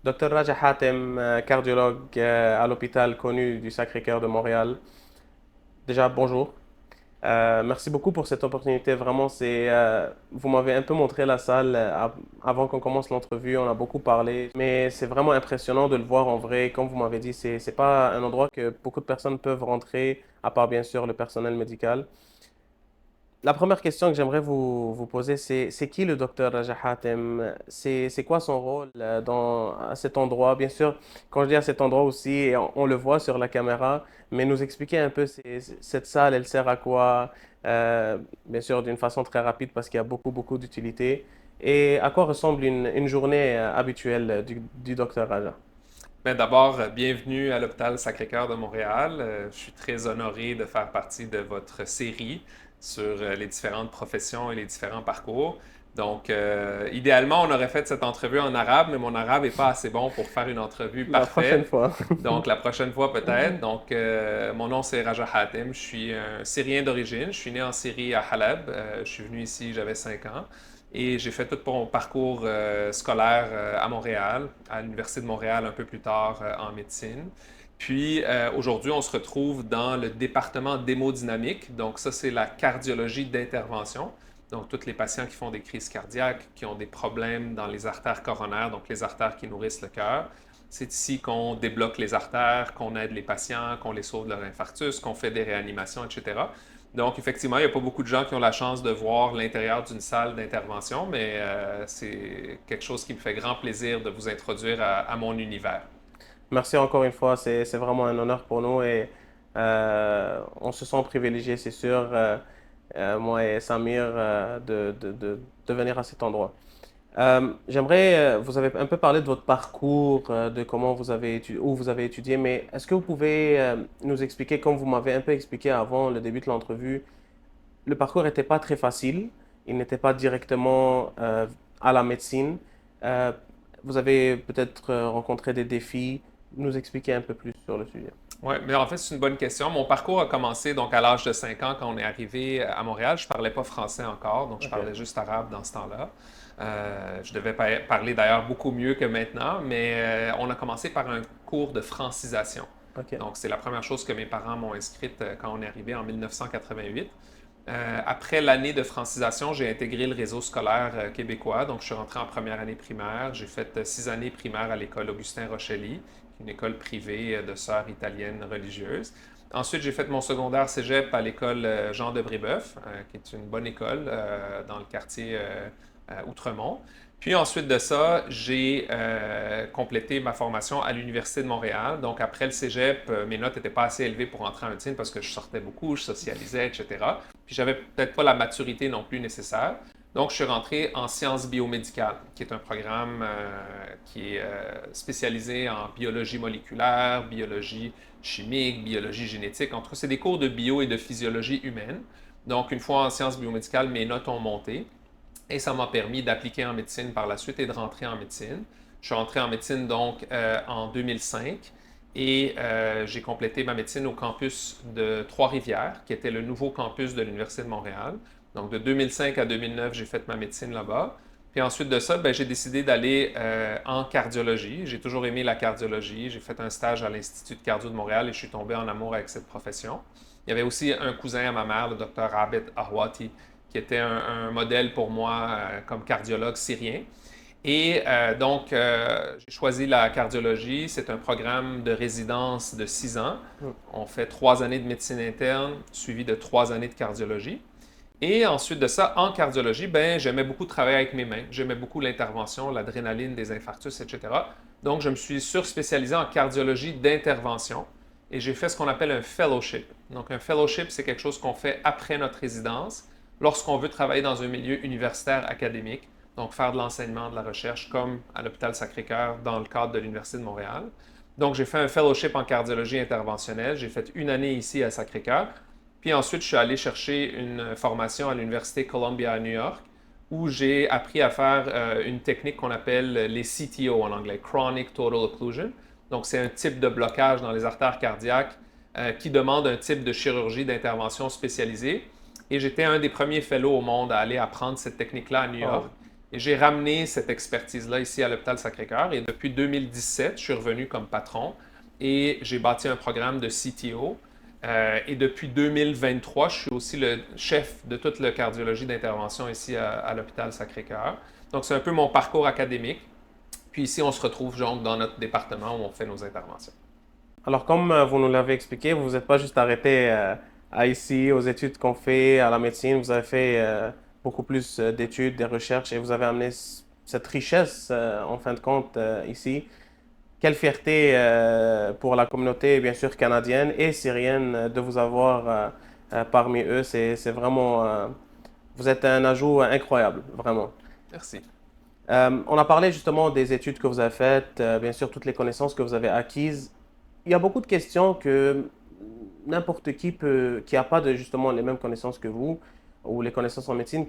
Docteur Raja Hatem, cardiologue à l'hôpital connu du Sacré-Cœur de Montréal. Déjà, bonjour. Merci beaucoup pour cette opportunité. Vraiment, vous m'avez un peu montré la salle avant qu'on commence l'entrevue. On a beaucoup parlé, mais c'est vraiment impressionnant de le voir en vrai. Comme vous m'avez dit, c'est pas un endroit que beaucoup de personnes peuvent rentrer, à part bien sûr le personnel médical. La première question que j'aimerais vous poser, c'est qui le docteur Raja Hatem? C'est quoi son rôle à cet endroit? Bien sûr, quand je dis à cet endroit aussi, et on le voit sur la caméra, mais nous expliquer un peu cette salle, elle sert à quoi? Bien sûr, d'une façon très rapide parce qu'il y a beaucoup d'utilité. Et à quoi ressemble une journée habituelle du docteur Raja? Ben d'abord, bienvenue à l'hôpital Sacré-Cœur de Montréal. Je suis très honoré de faire partie de votre série sur les différentes professions et les différents parcours. Donc, idéalement, on aurait fait cette entrevue en arabe, mais mon arabe n'est pas assez bon pour faire une entrevue La prochaine parfaite. fois. Donc, la prochaine fois peut-être. Donc, mon nom c'est Raja Hatem. Je suis un Syrien d'origine. Je suis né en Syrie à Haleb. Je suis venu ici, j'avais 5 ans. Et j'ai fait tout mon parcours scolaire à Montréal, à l'Université de Montréal un peu plus tard en médecine. Puis aujourd'hui, on se retrouve dans le département d'hémodynamique. Donc ça, c'est la cardiologie d'intervention. Donc tous les patients qui font des crises cardiaques, qui ont des problèmes dans les artères coronaires, donc les artères qui nourrissent le cœur. C'est ici qu'on débloque les artères, qu'on aide les patients, qu'on les sauve de leur infarctus, qu'on fait des réanimations, etc. Donc, effectivement, il n'y a pas beaucoup de gens qui ont la chance de voir l'intérieur d'une salle d'intervention, mais c'est quelque chose qui me fait grand plaisir de vous introduire à mon univers. Merci encore une fois, c'est vraiment un honneur pour nous et on se sent privilégié, c'est sûr, moi et Samir, de venir à cet endroit. Vous avez un peu parlé de votre parcours, de comment vous avez où vous avez étudié, mais est-ce que vous pouvez nous expliquer, comme vous m'avez un peu expliqué avant le début de l'entrevue, le parcours n'était pas très facile, il n'était pas directement à la médecine. Euh, Vous avez peut-être rencontré des défis, nous expliquer un peu plus sur le sujet. Oui, mais en fait, c'est une bonne question. Mon parcours a commencé donc à l'âge de 5 ans quand on est arrivé à Montréal. Je parlais pas français encore, donc je Ok, parlais juste arabe dans ce temps-là. Je devais parler d'ailleurs beaucoup mieux que maintenant, mais on a commencé par un cours de francisation. ok. Donc, c'est la première chose que mes parents m'ont inscrite quand on est arrivé en 1988. Après l'année de francisation, j'ai intégré le réseau scolaire québécois. Donc, je suis rentré en première année primaire. J'ai fait 6 années primaires à l'école Augustin Rochelli, une école privée de sœurs italiennes religieuses. Ensuite, j'ai fait mon secondaire cégep à l'école Jean de Brébeuf, qui est une bonne école dans le quartier Outremont. Puis ensuite de ça, j'ai complété ma formation à l'Université de Montréal. Donc après le cégep, mes notes n'étaient pas assez élevées pour entrer en médecine parce que je sortais beaucoup, je socialisais, etc. Puis j'avais peut-être pas la maturité non plus nécessaire. Donc je suis rentré en sciences biomédicales, qui est un programme qui est spécialisé en biologie moléculaire, biologie chimique, biologie génétique. En tout cas, c'est des cours de bio et de physiologie humaine. Donc une fois en sciences biomédicales, mes notes ont monté. Et ça m'a permis d'appliquer en médecine par la suite et de rentrer en médecine. Je suis rentré en médecine donc en 2005 et j'ai complété ma médecine au campus de Trois-Rivières, qui était le nouveau campus de l'Université de Montréal. Donc de 2005 à 2009, j'ai fait ma médecine là-bas. Puis ensuite de ça, ben, j'ai décidé d'aller en cardiologie. J'ai toujours aimé la cardiologie. J'ai fait un stage à l'Institut de cardio de Montréal et je suis tombé en amour avec cette profession. Il y avait aussi un cousin à ma mère, le docteur Abed Ahwati, qui était un modèle pour moi comme cardiologue syrien. Et j'ai choisi la cardiologie. C'est un programme de résidence de 6 ans. Hmm. On fait 3 années de médecine interne, suivi de 3 années de cardiologie. Et ensuite de ça, en cardiologie, ben, j'aimais beaucoup travailler avec mes mains. J'aimais beaucoup l'intervention, l'adrénaline, des infarctus, etc. Donc, je me suis surspécialisé en cardiologie d'intervention et j'ai fait ce qu'on appelle un fellowship. Donc, un fellowship, c'est quelque chose qu'on fait après notre résidence lorsqu'on veut travailler dans un milieu universitaire académique, donc faire de l'enseignement, de la recherche, comme à l'hôpital Sacré-Cœur dans le cadre de l'Université de Montréal. Donc, j'ai fait un fellowship en cardiologie interventionnelle. J'ai fait une année ici à Sacré-Cœur. Puis ensuite, je suis allé chercher une formation à l'Université Columbia à New York, où j'ai appris à faire une technique qu'on appelle les CTO en anglais, Chronic Total Occlusion. Donc, c'est un type de blocage dans les artères cardiaques qui demande un type de chirurgie d'intervention spécialisée. Et j'étais un des premiers fellows au monde à aller apprendre cette technique-là à New York. Wow. Et j'ai ramené cette expertise-là ici à l'hôpital Sacré-Cœur. Et depuis 2017, je suis revenu comme patron et j'ai bâti un programme de CTO. Et depuis 2023, je suis aussi le chef de toute la cardiologie d'intervention ici à l'hôpital Sacré-Cœur. Donc, c'est un peu mon parcours académique. Puis ici, on se retrouve donc dans notre département où on fait nos interventions. Alors, comme vous nous l'avez expliqué, vous vous êtes pas juste arrêté à ici, aux études qu'on fait, à la médecine. Vous avez fait beaucoup plus d'études, des recherches et vous avez amené cette richesse, en fin de compte, ici. Quelle fierté pour la communauté, bien sûr, canadienne et syrienne de vous avoir parmi eux. C'est vraiment... vous êtes un ajout incroyable, vraiment. Merci. On a parlé justement des études que vous avez faites, bien sûr, toutes les connaissances que vous avez acquises. Il y a beaucoup de questions que n'importe qui peut, qui n'a pas de, justement les mêmes connaissances que vous, ou les connaissances en médecine,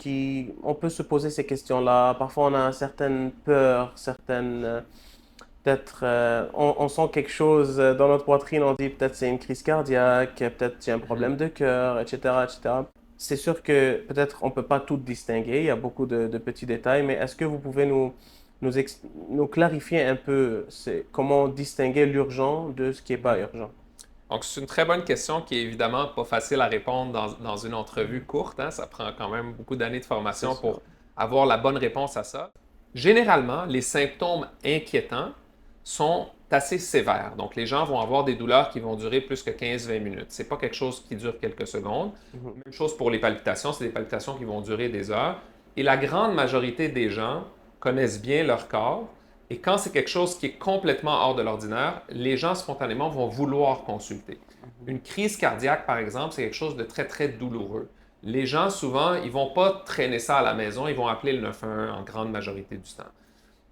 on peut se poser ces questions-là. Parfois, on a certaines peurs, certaines, peut-être, on sent quelque chose dans notre poitrine, on dit peut-être c'est une crise cardiaque, peut-être j'ai un Mhm. problème de cœur, etc., etc. C'est sûr que peut-être on ne peut pas tout distinguer, il y a beaucoup de petits détails, mais est-ce que vous pouvez nous clarifier un peu comment distinguer l'urgent de ce qui n'est pas urgent? Donc, c'est une très bonne question qui est évidemment pas facile à répondre dans une entrevue courte, hein. Ça prend quand même beaucoup d'années de C'est formation sûr. pour avoir la bonne réponse à ça. Généralement, les symptômes inquiétants sont assez sévères. Donc, les gens vont avoir des douleurs qui vont durer plus que 15-20 minutes. Ce n'est pas quelque chose qui dure quelques secondes. Mhm. Même chose pour les palpitations, c'est des palpitations qui vont durer des heures. Et la grande majorité des gens connaissent bien leur corps. Et quand c'est quelque chose qui est complètement hors de l'ordinaire, les gens spontanément vont vouloir consulter. Mhm. Une crise cardiaque, par exemple, c'est quelque chose de très, très douloureux. Les gens, souvent, ils ne vont pas traîner ça à la maison, ils vont appeler le 911 en grande majorité du temps.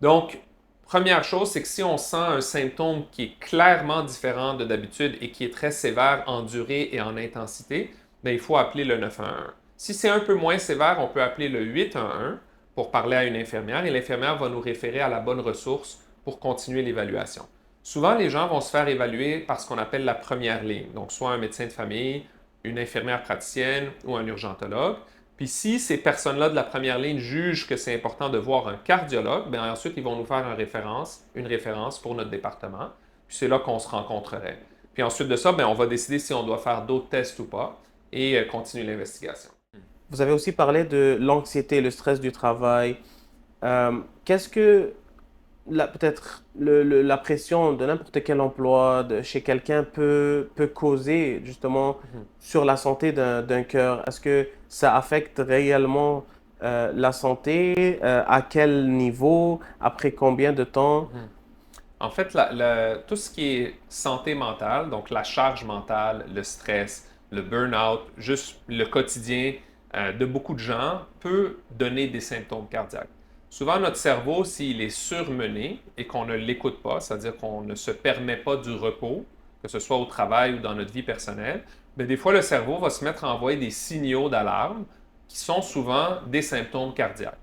Donc, première chose, c'est que si on sent un symptôme qui est clairement différent de d'habitude et qui est très sévère en durée et en intensité, bien, il faut appeler le 911. Si c'est un peu moins sévère, on peut appeler le 811 pour parler à une infirmière et l'infirmière va nous référer à la bonne ressource pour continuer l'évaluation. Souvent, les gens vont se faire évaluer par ce qu'on appelle la première ligne, donc soit un médecin de famille, une infirmière praticienne ou un urgentologue. Puis si ces personnes-là de la première ligne jugent que c'est important de voir un cardiologue, bien ensuite, ils vont nous faire une référence pour notre département. Puis c'est là qu'on se rencontrerait. Puis ensuite de ça, bien, on va décider si on doit faire d'autres tests ou pas et continuer l'investigation. Vous avez aussi parlé de l'anxiété, le stress du travail. Qu'est-ce que peut-être la pression de n'importe quel emploi chez quelqu'un peut causer justement Mhm. sur la santé d'un cœur? Est-ce que ça affecte réellement la santé? À quel niveau? Après combien de temps? Mhm. En fait, tout ce qui est santé mentale, donc la charge mentale, le stress, le burn-out, juste le quotidien de beaucoup de gens, peut donner des symptômes cardiaques. Souvent, notre cerveau, s'il est surmené et qu'on ne l'écoute pas, c'est-à-dire qu'on ne se permet pas du repos, que ce soit au travail ou dans notre vie personnelle, bien, des fois, le cerveau va se mettre à envoyer des signaux d'alarme qui sont souvent des symptômes cardiaques.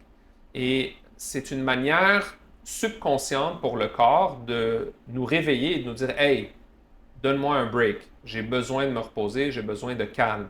Et c'est une manière subconsciente pour le corps de nous réveiller et de nous dire, hey, donne-moi un break, j'ai besoin de me reposer, j'ai besoin de calme.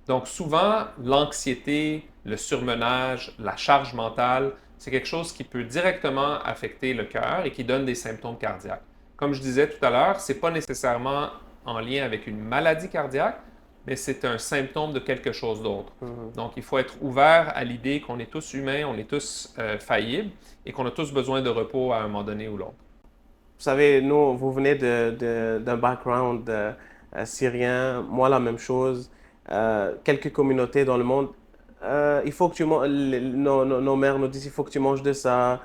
Donc souvent, l'anxiété, le surmenage, la charge mentale, c'est quelque chose qui peut directement affecter le cœur et qui donne des symptômes cardiaques. Comme je disais tout à l'heure, ce n'est pas nécessairement en lien avec une maladie cardiaque, mais c'est un symptôme de quelque chose d'autre. Mhm. Donc, il faut être ouvert à l'idée qu'on est tous humains, on est tous faillibles et qu'on a tous besoin de repos à un moment donné ou l'autre. Vous savez, nous, vous venez d'un background syrien, moi la même chose, quelques communautés dans le monde. Il faut que nos mères nous disent, il faut que tu manges de ça,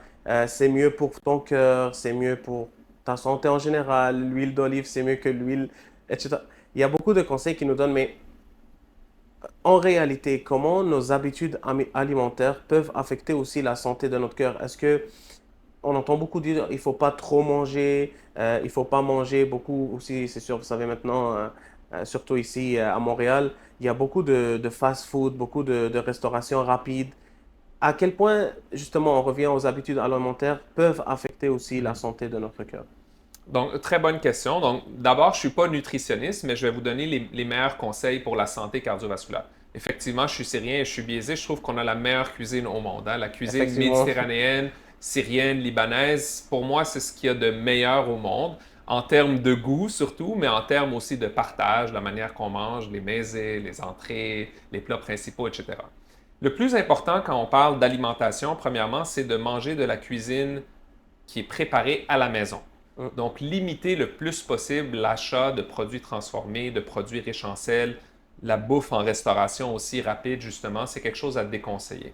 c'est mieux pour ton cœur, c'est mieux pour ta santé en général, l'huile d'olive, c'est mieux que l'huile, etc. Il y a beaucoup de conseils qui nous donnent, mais en réalité, comment nos habitudes alimentaires peuvent affecter aussi la santé de notre cœur? Est-ce que on entend beaucoup dire il faut pas trop manger, il faut pas manger beaucoup aussi, c'est sûr, vous savez maintenant, surtout ici à Montréal, il y a beaucoup de fast-food, beaucoup de restauration rapide. À quel point, justement, on revient aux habitudes alimentaires, peuvent affecter aussi la Mhm. santé de notre cœur? Donc, très bonne question. Donc, d'abord, je ne suis pas nutritionniste, mais je vais vous donner les meilleurs conseils pour la santé cardiovasculaire. Effectivement, je suis syrien et je suis biaisé. Je trouve qu'on a la meilleure cuisine au monde, hein. La cuisine Effectivement. méditerranéenne, syrienne, libanaise, pour moi, c'est ce qu'il y a de meilleur au monde, en termes de goût surtout, mais en termes aussi de partage, la manière qu'on mange, les mezés, les entrées, les plats principaux, etc. Le plus important quand on parle d'alimentation, premièrement, c'est de manger de la cuisine qui est préparée à la maison. Mm. Donc, limiter le plus possible l'achat de produits transformés, de produits riches en sel, la bouffe en restauration aussi rapide, justement, c'est quelque chose à déconseiller.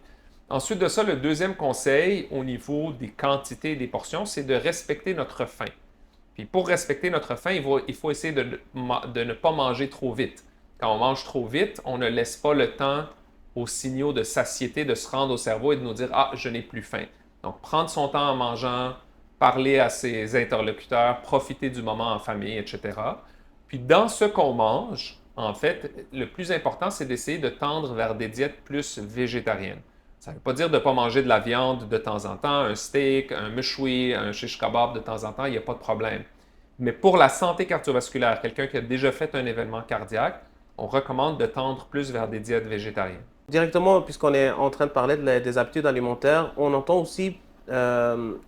Ensuite de ça, le deuxième conseil au niveau des quantités et des portions, c'est de respecter notre faim. Puis pour respecter notre faim, il faut essayer de ne pas manger trop vite. Quand on mange trop vite, on ne laisse pas le temps aux signaux de satiété de se rendre au cerveau et de nous dire ah, je n'ai plus faim. Donc, prendre son temps en mangeant, parler à ses interlocuteurs, profiter du moment en famille, etc. Puis, dans ce qu'on mange, en fait, le plus important, c'est d'essayer de tendre vers des diètes plus végétariennes. Ça ne veut pas dire de ne pas manger de la viande de temps en temps, un steak, un méchoui, un shish kebab de temps en temps, il n'y a pas de problème. Mais pour la santé cardiovasculaire, quelqu'un qui a déjà fait un événement cardiaque, on recommande de tendre plus vers des diètes végétariennes. Directement, puisqu'on est en train de parler des habitudes alimentaires, on entend aussi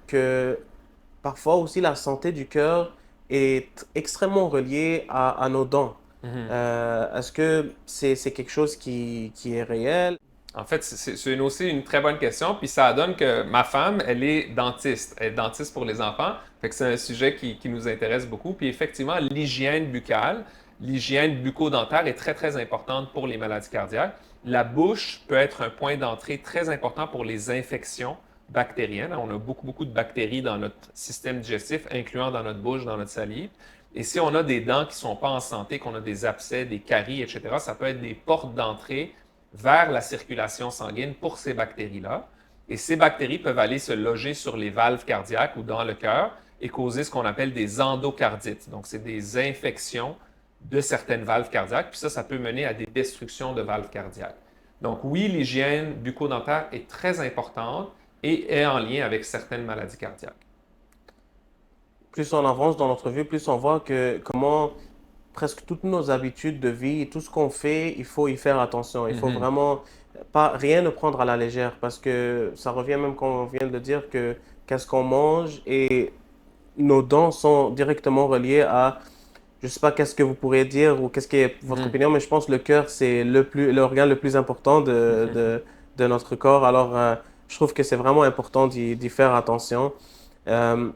que parfois aussi la santé du cœur est extrêmement reliée à nos dents. Mhm. Est-ce que c'est quelque chose qui est réel? En fait, c'est aussi une très bonne question. Puis ça donne que ma femme, elle est dentiste. Elle est dentiste pour les enfants. Fait que c'est un sujet qui nous intéresse beaucoup. Puis effectivement, l'hygiène buccale, l'hygiène bucco-dentaire est très, très importante pour les maladies cardiaques. La bouche peut être un point d'entrée très important pour les infections bactériennes. On a beaucoup, beaucoup de bactéries dans notre système digestif, incluant dans notre bouche, dans notre salive. Et si on a des dents qui ne sont pas en santé, qu'on a des abcès, des caries, etc., ça peut être des portes d'entrée vers la circulation sanguine pour ces bactéries-là. Et ces bactéries peuvent aller se loger sur les valves cardiaques ou dans le cœur et causer ce qu'on appelle des endocardites. Donc, c'est des infections de certaines valves cardiaques. Puis ça peut mener à des destructions de valves cardiaques. Donc, oui, l'hygiène bucco-dentaire est très importante et est en lien avec certaines maladies cardiaques. Plus on avance dans notre vie, plus on voit que comment presque toutes nos habitudes de vie, tout ce qu'on fait, il faut y faire attention. Il faut Mhm. vraiment pas rien ne prendre à la légère parce que ça revient même quand on vient de dire que qu'est-ce qu'on mange et nos dents sont directement reliées à, je sais pas qu'est-ce que vous pourriez dire ou qu'est-ce qui est votre Mhm. opinion, mais je pense que le cœur c'est l'organe le plus important de notre corps. Alors je trouve que c'est vraiment important d'y faire attention. Euh,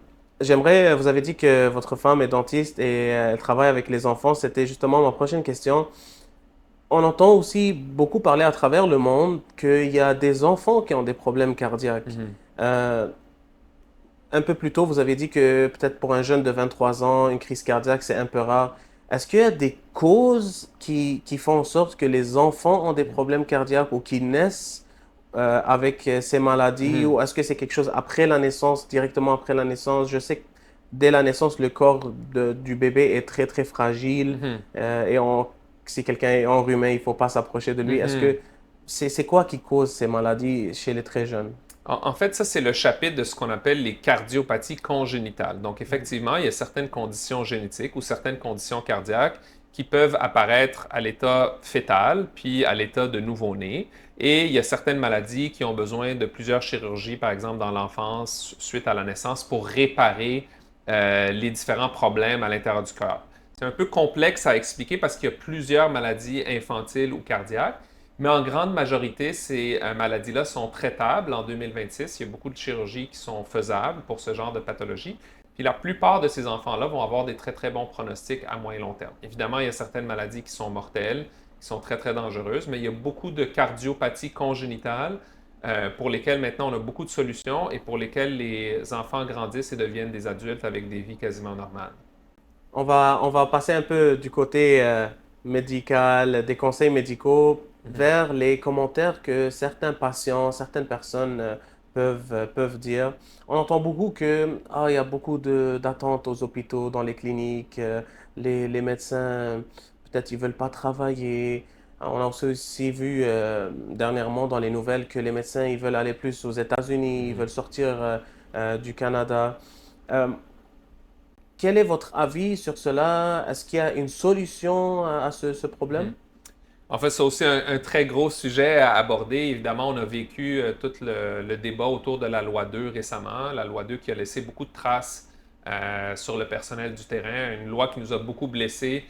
vous avez dit que votre femme est dentiste et elle travaille avec les enfants. C'était justement ma prochaine question. On entend aussi beaucoup parler à travers le monde qu'il y a des enfants qui ont des problèmes cardiaques. Mhm. Euh, un peu plus tôt, vous avez dit que peut-être pour un jeune de 23 ans, une crise cardiaque, c'est un peu rare. Est-ce qu'il y a des causes qui font en sorte que les enfants ont des problèmes cardiaques ou qui naissent avec ces maladies Mhm. ou est-ce que c'est quelque chose après la naissance, directement après la naissance? Je sais que dès la naissance, le corps du bébé est très, très fragile Mhm. et si quelqu'un est enrhumé, il ne faut pas s'approcher de lui. Est-ce Mhm. que c'est quoi qui cause ces maladies chez les très jeunes? En fait, ça, c'est le chapitre de ce qu'on appelle les cardiopathies congénitales. Donc, Mhm. effectivement, il y a certaines conditions génétiques ou certaines conditions cardiaques qui peuvent apparaître à l'état fœtal, puis à l'état de nouveau-né. Et il y a certaines maladies qui ont besoin de plusieurs chirurgies, par exemple dans l'enfance, suite à la naissance, pour réparer les différents problèmes à l'intérieur du cœur. C'est un peu complexe à expliquer parce qu'il y a plusieurs maladies infantiles ou cardiaques. Mais en grande majorité, ces maladies-là sont traitables en 2026. Il y a beaucoup de chirurgies qui sont faisables pour ce genre de pathologie. Puis la plupart de ces enfants-là vont avoir des très, très bons pronostics à moyen et long terme. Évidemment, il y a certaines maladies qui sont mortelles, qui sont très, très dangereuses, mais il y a beaucoup de cardiopathies congénitales pour lesquelles maintenant on a beaucoup de solutions et pour lesquelles les enfants grandissent et deviennent des adultes avec des vies quasiment normales. On va passer un peu du côté médical, des conseils médicaux, Mhm. vers les commentaires que certains patients, certaines personnes peuvent dire. On entend beaucoup que il y a beaucoup d'attentes aux hôpitaux, dans les cliniques, les médecins, peut-être ils veulent pas travailler. On a aussi vu dernièrement dans les nouvelles que les médecins ils veulent aller plus aux États-Unis, ils Mhm. veulent sortir du Canada. Euh, quel est votre avis sur cela? Est-ce qu'il y a une solution à ce problème? Mhm. En fait, c'est aussi un très gros sujet à aborder. Évidemment, on a vécu tout le débat autour de la loi 2 récemment, la loi 2 qui a laissé beaucoup de traces sur le personnel du terrain, une loi qui nous a beaucoup blessés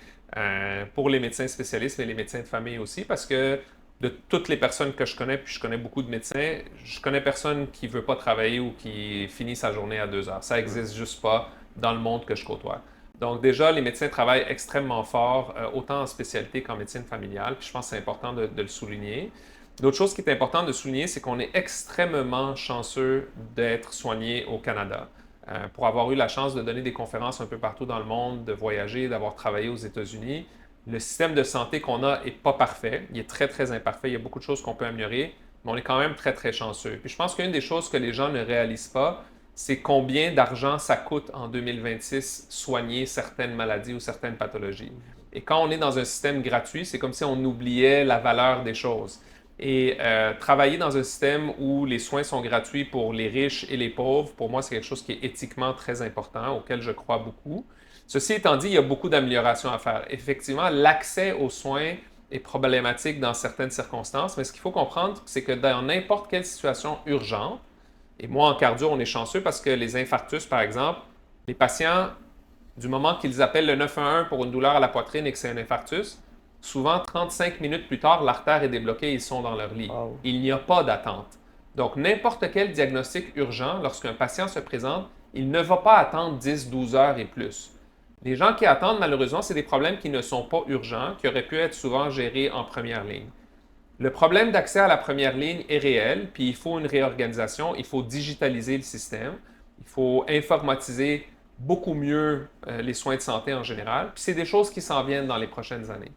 pour les médecins spécialistes, mais les médecins de famille aussi, parce que de toutes les personnes que je connais, puis je connais beaucoup de médecins, je connais personne qui veut pas travailler ou qui finit sa journée à 2 heures. Ça existe juste pas dans le monde que je côtoie. Donc déjà, les médecins travaillent extrêmement fort, autant en spécialité qu'en médecine familiale, puis je pense que c'est important de le souligner. L'autre chose qui est importante de souligner, c'est qu'on est extrêmement chanceux d'être soigné au Canada. Pour avoir eu la chance de donner des conférences un peu partout dans le monde, de voyager, d'avoir travaillé aux États-Unis, le système de santé qu'on a n'est pas parfait. Il est très, très imparfait. Il y a beaucoup de choses qu'on peut améliorer, mais on est quand même très, très chanceux. Puis je pense qu'une des choses que les gens ne réalisent pas, c'est combien d'argent ça coûte en 2026 soigner certaines maladies ou certaines pathologies. Et quand on est dans un système gratuit, c'est comme si on oubliait la valeur des choses. Et travailler dans un système où les soins sont gratuits pour les riches et les pauvres, pour moi, c'est quelque chose qui est éthiquement très important, auquel je crois beaucoup. Ceci étant dit, il y a beaucoup d'améliorations à faire. Effectivement, l'accès aux soins est problématique dans certaines circonstances, mais ce qu'il faut comprendre, c'est que dans n'importe quelle situation urgente, et moi, en cardio, on est chanceux parce que les infarctus, par exemple, les patients, du moment qu'ils appellent le 911 pour une douleur à la poitrine et que c'est un infarctus, souvent 35 minutes plus tard, l'artère est débloquée et ils sont dans leur lit. Wow. Il n'y a pas d'attente. Donc, n'importe quel diagnostic urgent, lorsqu'un patient se présente, il ne va pas attendre 10-12 heures et plus. Les gens qui attendent, malheureusement, c'est des problèmes qui ne sont pas urgents, qui auraient pu être souvent gérés en première ligne. Le problème d'accès à la première ligne est réel, puis il faut une réorganisation, il faut digitaliser le système, il faut informatiser beaucoup mieux les soins de santé en général, puis c'est des choses qui s'en viennent dans les prochaines années.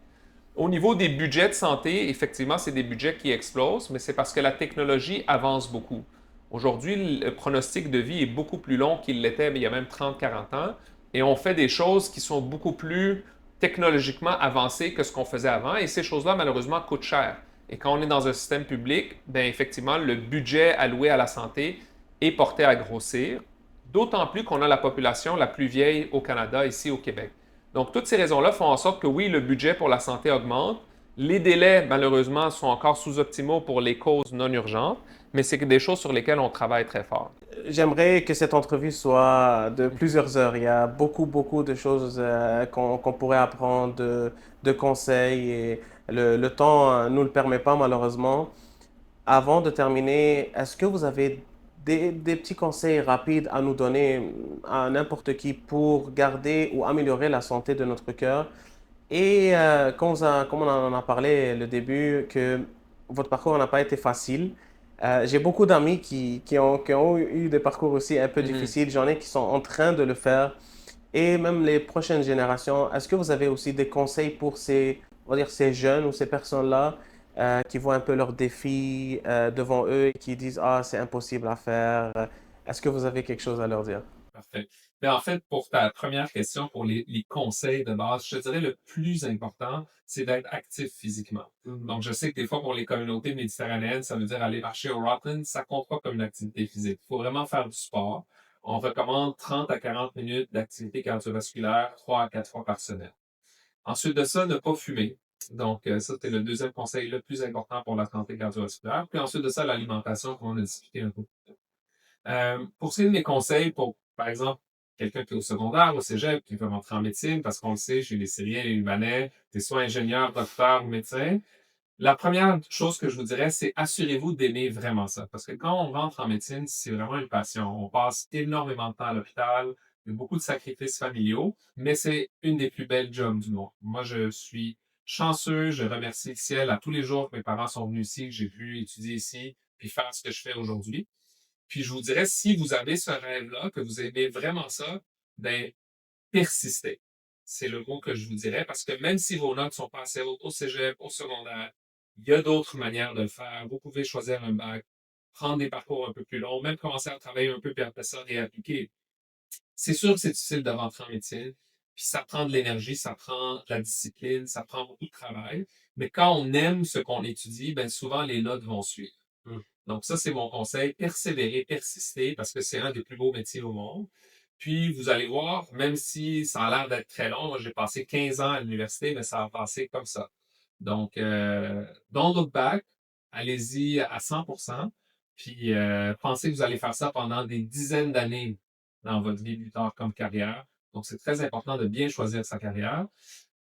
Au niveau des budgets de santé, effectivement, c'est des budgets qui explosent, mais c'est parce que la technologie avance beaucoup. Aujourd'hui, le pronostic de vie est beaucoup plus long qu'il l'était il y a même 30-40 ans, et on fait des choses qui sont beaucoup plus technologiquement avancées que ce qu'on faisait avant, et ces choses-là, malheureusement, coûtent cher. Et quand on est dans un système public, bien effectivement, le budget alloué à la santé est porté à grossir, d'autant plus qu'on a la population la plus vieille au Canada, ici au Québec. Donc, toutes ces raisons-là font en sorte que oui, le budget pour la santé augmente. Les délais, malheureusement, sont encore sous-optimaux pour les causes non urgentes, mais c'est des choses sur lesquelles on travaille très fort. J'aimerais que cette entrevue soit de plusieurs heures. Il y a beaucoup, beaucoup de choses qu'on pourrait apprendre, de conseils et le temps nous le permet pas malheureusement. Avant de terminer, est-ce que vous avez des petits conseils rapides à nous donner à n'importe qui pour garder ou améliorer la santé de notre cœur? Et comme on en a parlé le début, que votre parcours n'a pas été facile. J'ai beaucoup d'amis qui ont eu des parcours aussi un peu Mhm. difficiles. J'en ai qui sont en train de le faire. Et même les prochaines générations, est-ce que vous avez aussi des conseils pour on va dire, ces jeunes ou ces personnes-là qui voient un peu leurs défis devant eux et qui disent, ah, c'est impossible à faire. Est-ce que vous avez quelque chose à leur dire? Parfait. Mais en fait, pour ta première question, pour les conseils de base, je te dirais le plus important, c'est d'être actif physiquement. Mhm. Donc, je sais que des fois, pour les communautés méditerranéennes, ça veut dire aller marcher au Rockland, ça compte pas comme une activité physique. Il faut vraiment faire du sport. On recommande 30 à 40 minutes d'activité cardiovasculaire 3 à 4 fois par semaine. Ensuite de ça, ne pas fumer. Donc, ça, c'est le deuxième conseil le plus important pour la santé cardiovasculaire. Puis ensuite de ça, l'alimentation, qu'on a discuté un peu. Pour ce qui est de mes conseils pour, par exemple, quelqu'un qui est au secondaire, au cégep, qui veut rentrer en médecine, parce qu'on le sait, chez les Syriens, les Libanais, t'es soit ingénieur, docteur ou médecin. La première chose que je vous dirais, c'est assurez-vous d'aimer vraiment ça. Parce que quand on rentre en médecine, c'est vraiment une passion. On passe énormément de temps à l'hôpital, il y a beaucoup de sacrifices familiaux, mais c'est une des plus belles jobs du monde. Moi, je suis chanceux, je remercie le ciel à tous les jours que mes parents sont venus ici, que j'ai pu étudier ici, puis faire ce que je fais aujourd'hui. Puis je vous dirais, si vous avez ce rêve-là, que vous aimez vraiment ça, ben persistez. C'est le mot que je vous dirais, parce que même si vos notes sont pas assez hautes au cégep, au secondaire, il y a d'autres manières de le faire. Vous pouvez choisir un bac, prendre des parcours un peu plus longs, même commencer à travailler un peu, puis après ça, réappliquer. C'est sûr que c'est difficile de rentrer en médecine, puis ça prend de l'énergie, ça prend de la discipline, ça prend beaucoup de travail. Mais quand on aime ce qu'on étudie, ben souvent les notes vont suivre. Donc ça, c'est mon conseil. Persévérer, persister, parce que c'est un des plus beaux métiers au monde. Puis, vous allez voir, même si ça a l'air d'être très long, moi, j'ai passé 15 ans à l'université, mais ça a passé comme ça. Donc, don't look back, allez-y à 100%, puis pensez que vous allez faire ça pendant des dizaines d'années dans votre vie plus tard comme carrière. Donc, c'est très important de bien choisir sa carrière.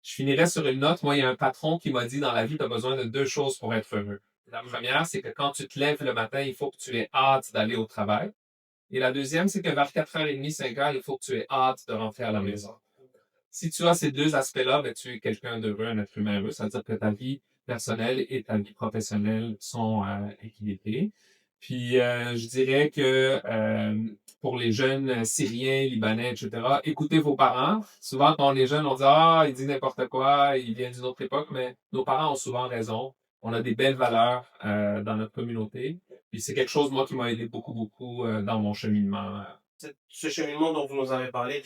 Je finirai sur une note. Moi, il y a un patron qui m'a dit dans la vie, tu as besoin de deux choses pour être heureux. La première, c'est que quand tu te lèves le matin, il faut que tu aies hâte d'aller au travail. Et la deuxième, c'est que vers 4h30, 5h, il faut que tu aies hâte de rentrer à la maison. Si tu as ces deux aspects-là, ben, tu es quelqu'un d'heureux, un être humain heureux. Ça veut dire que ta vie personnelle et ta vie professionnelle sont équilibrées. Puis, je dirais que pour les jeunes Syriens, Libanais, etc., écoutez vos parents. Souvent, quand on est jeune, on dit «Ah, il dit n'importe quoi, il vient d'une autre époque», mais nos parents ont souvent raison. On a des belles valeurs dans notre communauté. Puis c'est quelque chose, moi, qui m'a aidé beaucoup, beaucoup dans mon cheminement. Ce cheminement dont vous nous avez parlé,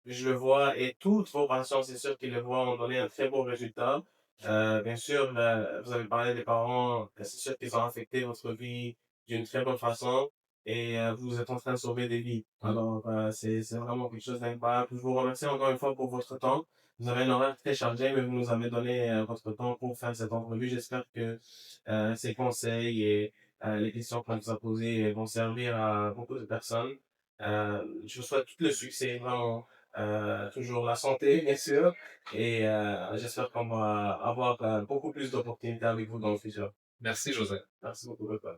je le vois, et toutes vos patients, c'est sûr qu'ils le voient, ont donné un très beau résultat. Bien sûr, vous avez parlé des parents, c'est sûr qu'ils ont affecté votre vie d'une très bonne façon, et vous êtes en train de sauver des vies. Alors, c'est vraiment quelque chose d'incroyable. Je vous remercie encore une fois pour votre temps. Vous avez un horaire très chargé, mais vous nous avez donné votre temps pour faire cette entrevue. J'espère que ces conseils et les questions qu'on vous a posées vont servir à beaucoup de personnes. Je vous souhaite tout le succès, vraiment, toujours la santé, bien sûr, et j'espère qu'on va avoir beaucoup plus d'opportunités avec vous dans le futur. Merci, Joseph. Merci beaucoup, papa.